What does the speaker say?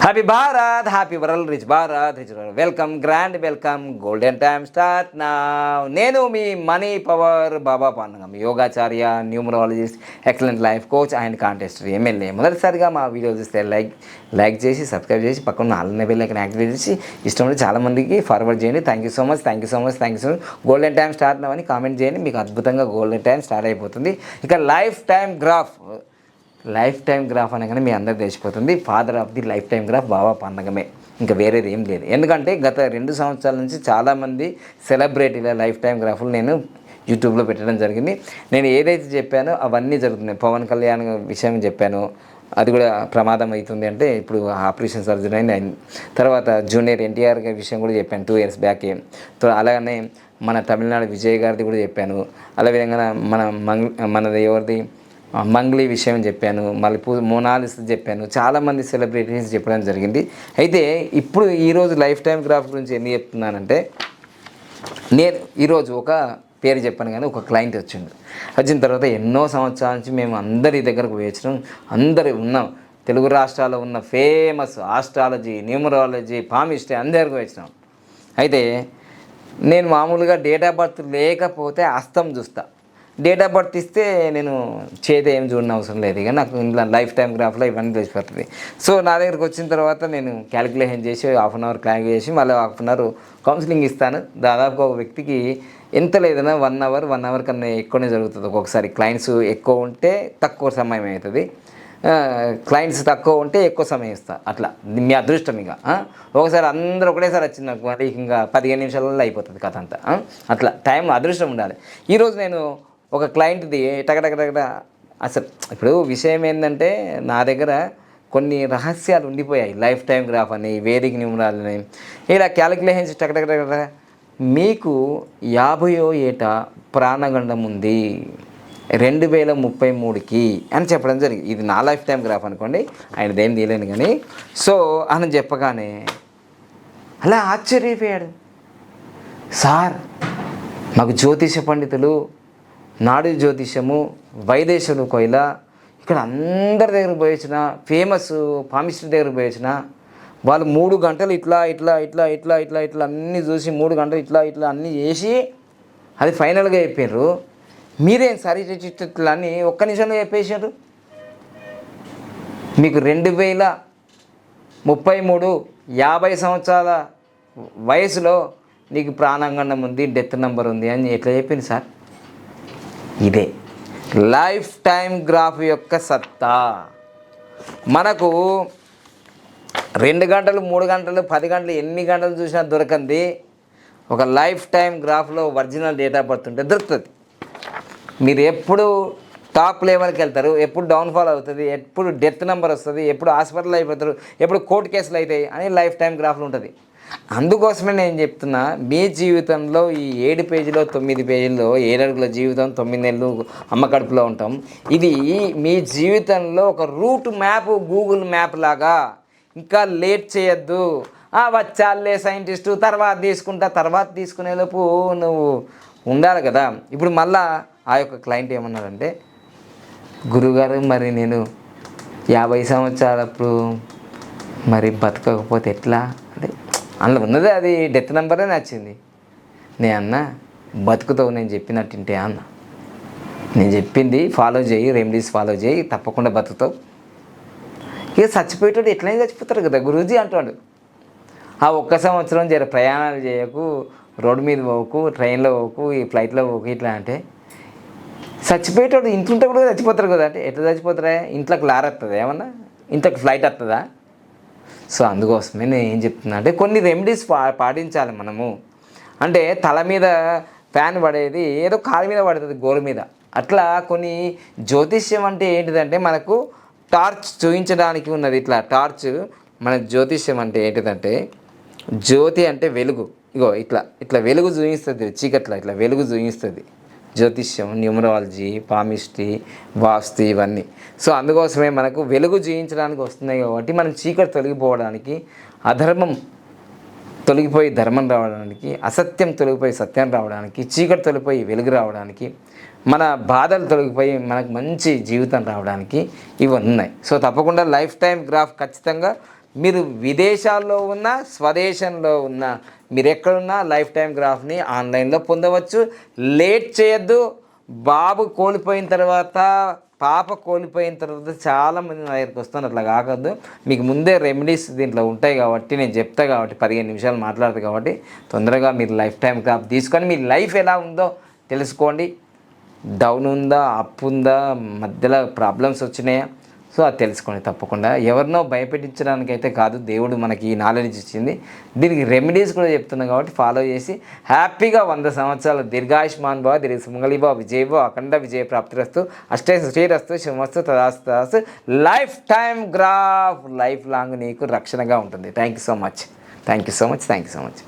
Happy Bharat, happy world, rich Bharat, rich world. Welcome, grand welcome. Golden time start నా. నేను మీ money power Baba Pandagam, యోగాచార్య, numerologist, excellent life coach and contester MLA. మొదటిసారిగా మా video చూస్తే like చేసి సబ్స్క్రైబ్ చేసి పక్కన ఆల్ బెల్ ఐకాన్ యాక్టివేట్ చేసి ఇష్టం ఉంటే చాలామందికి ఫార్వర్డ్ చేయండి. Thank you so much. Golden time start నవని కామెంట్ చేయండి. మీకు అద్భుతంగా గోల్డెన్ టైం స్టార్ట్ అయిపోతుంది. ఇక లైఫ్ టైం గ్రాఫ్ అనగానే మీ అందరు తెలిసిపోతుంది. Father of the life time graph Baba పండగమే, ఇంకా వేరేది ఏం లేదు. ఎందుకంటే గత 2 సంవత్సరాల నుంచి చాలామంది సెలబ్రిటీల లైఫ్ టైం గ్రాఫ్లు నేను యూట్యూబ్లో పెట్టడం జరిగింది. నేను ఏదైతే చెప్పానో అవన్నీ జరుగుతున్నాయి. పవన్ కళ్యాణ్ విషయం చెప్పాను, అది కూడా ప్రమాదం అవుతుంది అంటే ఇప్పుడు ఆపరేషన్ సర్జరీ అయింది. తర్వాత జూనియర్ ఎన్టీఆర్ గారి విషయం కూడా చెప్పాను 2 years బ్యాక్. అలాగనే మన తమిళనాడు విజయ్ గారిది కూడా చెప్పాను. అదేవిధంగా మనది ఎవరిది మంగ్లీ విషయం చెప్పాను, మళ్ళీ మోనాలిస్ చెప్పాను. చాలామంది సెలబ్రిటీస్ చెప్పడం జరిగింది. అయితే ఇప్పుడు ఈరోజు లైఫ్ టైం గ్రాఫ్ గురించి ఎందుకు చెప్తున్నానంటే, నేను ఈరోజు ఒక పేరు చెప్పాను కానీ ఒక క్లయింట్ వచ్చిన తర్వాత ఎన్నో సంవత్సరాల నుంచి మేము అందరి దగ్గరకు వేయించడం, అందరు ఉన్నాం. తెలుగు రాష్ట్రాల్లో ఉన్న ఫేమస్ ఆస్ట్రాలజీ, న్యూమరాలజీ, పామిస్ట్రీ అందరికి వేయించినాం. అయితే నేను మామూలుగా డేట్ ఆఫ్ బర్త్ లేకపోతే హస్తం చూస్తా. డేట్ ఆఫ్ బర్త్ ఇస్తే నేను చేతి ఏం చూడని అవసరం లేదు. ఇక నాకు ఇంట్లో లైఫ్ టైం గ్రాఫ్లో ఇవన్నీ తెలిసిపోతుంది. సో నా దగ్గరికి వచ్చిన తర్వాత నేను క్యాలిక్యులేషన్ చేసి ½ gr క్యాలిక్యులేట్ చేసి మళ్ళీ ½ gr కౌన్సిలింగ్ ఇస్తాను. దాదాపు ఒక వ్యక్తికి ఎంత లేదన్నా 1 hour కన్నా ఎక్కువనే జరుగుతుంది. ఒక్కొక్కసారి క్లయింట్స్ ఎక్కువ ఉంటే తక్కువ సమయం అవుతుంది, క్లయింట్స్ తక్కువ ఉంటే ఎక్కువ సమయం ఇస్తా. అట్లా మీ అదృష్టం. ఇక ఒకసారి అందరూ ఒకటేసారి వచ్చింది నాకు, మరి ఇంకా 15 నిమిషాలలో అయిపోతుంది కథ అంతా. అట్లా టైం అదృష్టం ఉండాలి. ఈరోజు నేను ఒక క్లయింట్ది టకటకటకట అసలు ఇప్పుడు విషయం ఏంటంటే, నా దగ్గర కొన్ని రహస్యాలు ఉండిపోయాయి. లైఫ్ టైం గ్రాఫ్ అని, వేదిక న్యూమరాలని, ఇలా క్యాలిక్యులేషన్స్ టకటకటకట. మీకు 50వ ఏట ప్రాణగండం ఉంది 2033కి అని చెప్పడం జరిగింది. ఇది నా లైఫ్ టైం గ్రాఫ్ అనుకోండి, ఆయనది ఏం తీయలేను కానీ. సో అని చెప్పగానే అలా ఆశ్చర్యపోయాడు. సార్, మాకు జ్యోతిష పండితులు, నాడు జ్యోతిషము, వైదేశులు కోయిల, ఇక్కడ అందరి దగ్గర పోయించిన, ఫేమస్ పామిస్ట్రీ దగ్గర పోయించిన వాళ్ళు 3 గంటలు ఇట్లా అన్నీ చూసి 3 గంటలు ఇట్లా అన్నీ చేసి అది ఫైనల్గా చెప్పారు. మీరేం సరి ఇట్లా అని ఒక్క నిమిషంలో చెప్పేశారు. మీకు 2033 50 సంవత్సరాల వయసులో నీకు ప్రాణాంగణం ఉంది, డెత్ నెంబర్ ఉంది అని ఎట్లా చెప్పింది సార్? ఇదే లైఫ్ టైం గ్రాఫ్ యొక్క సత్తా. మనకు 2 గంటలు 3 గంటలు 10 గంటలు ఎన్ని గంటలు చూసినా దొరకంది ఒక లైఫ్ టైం గ్రాఫ్లో ఒరిజినల్ డేట్ ఆఫ్ బర్త్ ఉంటే దొరుకుతుంది. మీరు ఎప్పుడు టాప్ లెవెల్కి వెళ్తారు, ఎప్పుడు డౌన్ఫాల్ అవుతుంది, ఎప్పుడు డెత్ నెంబర్ వస్తుంది, ఎప్పుడు హాస్పిటల్ అయిపోతారు, ఎప్పుడు కోర్టు కేసులు అవుతాయి అని లైఫ్ టైం గ్రాఫ్లో ఉంటుంది. అందుకోసమే నేను చెప్తున్నా, మీ జీవితంలో ఈ 7 పేజీలో 9 పేజీల్లో 7 అడుగుల జీవితం, 9 నెలలు అమ్మ కడుపులో ఉంటాం. ఇది మీ జీవితంలో ఒక రూట్ మ్యాప్, గూగుల్ మ్యాప్ లాగా. ఇంకా లేట్ చేయొద్దు. వచ్చాలే సైంటిస్టు, తర్వాత తీసుకునేలోపు నువ్వు ఉండాలి కదా. ఇప్పుడు మళ్ళా ఆ యొక్క క్లయింట్ ఏమన్నారంటే, గురుగారు మరి నేను 50 సంవత్సరాలప్పుడు మరి బతకకపోతే ఎట్లా అంటే, అందులో ఉన్నదే అది డెత్ నెంబరే నచ్చింది. నేను అన్న, బతుకుతావు నేను చెప్పినట్టుంటే అన్న, నేను చెప్పింది ఫాలో చేయి, రెమెడీస్ ఫాలో చేయి, తప్పకుండా బతుకుతావు. ఇక చచ్చిపోయేటోడు ఎట్లయినా చచ్చిపోతారు కదా గురూజీ అంటాడు. ఆ 1 సంవత్సరం జర ప్రయాణాలు చేయకు, రోడ్డు మీద పోకు, ట్రైన్లో పోకు, ఈ ఫ్లైట్లో పోకు ఇట్లా అంటే, చచ్చిపోయేటోడు ఇంట్లో కూడా చచ్చిపోతారు కదా అంటే, ఎట్లా చచ్చిపోతారా? ఇంట్లోకి లారీ వస్తుందా, ఏమన్నా ఇంట్లోకి ఫ్లైట్ వస్తుందా? సో అందుకోసమే నేను ఏం చెప్తున్నా అంటే, కొన్ని రెమెడీస్ పాటించాలి మనము. అంటే తల మీద ఫ్యాన్ పడేది ఏదో కాలు మీద పడుతుంది, గోరు మీద. అట్లా కొన్ని జ్యోతిష్యం అంటే ఏంటిదంటే, మనకు టార్చ్ చూపించడానికి ఉన్నది. ఇట్లా టార్చ్ మన జ్యోతిష్యం అంటే ఏంటిదంటే, జ్యోతి అంటే వెలుగు. ఇగో ఇట్లా వెలుగు చూపిస్తుంది, చీకట్ల ఇట్లా వెలుగు చూపిస్తుంది జ్యోతిష్యం, న్యూమరాలజీ, పామిస్ట్రీ, వాస్తు ఇవన్నీ. సో అందుకోసమే మనకు వెలుగు జీవించడానికి వస్తున్నాయి కాబట్టి, మనం చీకటి తొలగిపోవడానికి, అధర్మం తొలగిపోయి ధర్మం రావడానికి, అసత్యం తొలగిపోయి సత్యం రావడానికి, చీకటి తొలగిపోయి వెలుగు రావడానికి, మన బాధలు తొలగిపోయి మనకు మంచి జీవితం రావడానికి ఇవి ఉన్నాయి. సో తప్పకుండా లైఫ్ టైం గ్రాఫ్ ఖచ్చితంగా మీరు విదేశాల్లో ఉన్న స్వదేశంలో ఉన్న మీరు ఎక్కడున్నా లైఫ్ టైం గ్రాఫ్ని ఆన్లైన్లో పొందవచ్చు. లేట్ చేయొద్దు. బాబు కోల్పోయిన తర్వాత, పాప కోల్పోయిన తర్వాత చాలామంది నా దగ్గరికి వస్తున్నారు. అట్లా కాకూడదు. మీకు ముందే రెమెడీస్ దీంట్లో ఉంటాయి కాబట్టి నేను చెప్తా కాబట్టి 15 నిమిషాలు మాట్లాడదు కాబట్టి తొందరగా మీరు లైఫ్ టైం గ్రాఫ్ తీసుకొని మీ లైఫ్ ఎలా ఉందో తెలుసుకోండి. డౌన్ ఉందా, అప్ ఉందా, మధ్యలో ప్రాబ్లమ్స్ వచ్చినాయా, సో అది తెలుసుకోండి తప్పకుండా. ఎవరినో భయపెట్టించడానికి అయితే కాదు, దేవుడు మనకి ఈ నాలెడ్జ్ ఇచ్చింది. దీనికి రెమెడీస్ కూడా చెప్తున్నాం కాబట్టి ఫాలో చేసి హ్యాపీగా 100 సంవత్సరాలు దీర్ఘాయుష్మాన్ భవ, దీర్ఘ సుమంగళి భవ, విజయభవ, అఖండ విజయ ప్రాప్తిరస్తు, అష్టే శ్రీరస్తు, శుభమస్తు, తదాస్తు. Life time graph life long నీకు రక్షణగా ఉంటుంది. Thank you so much.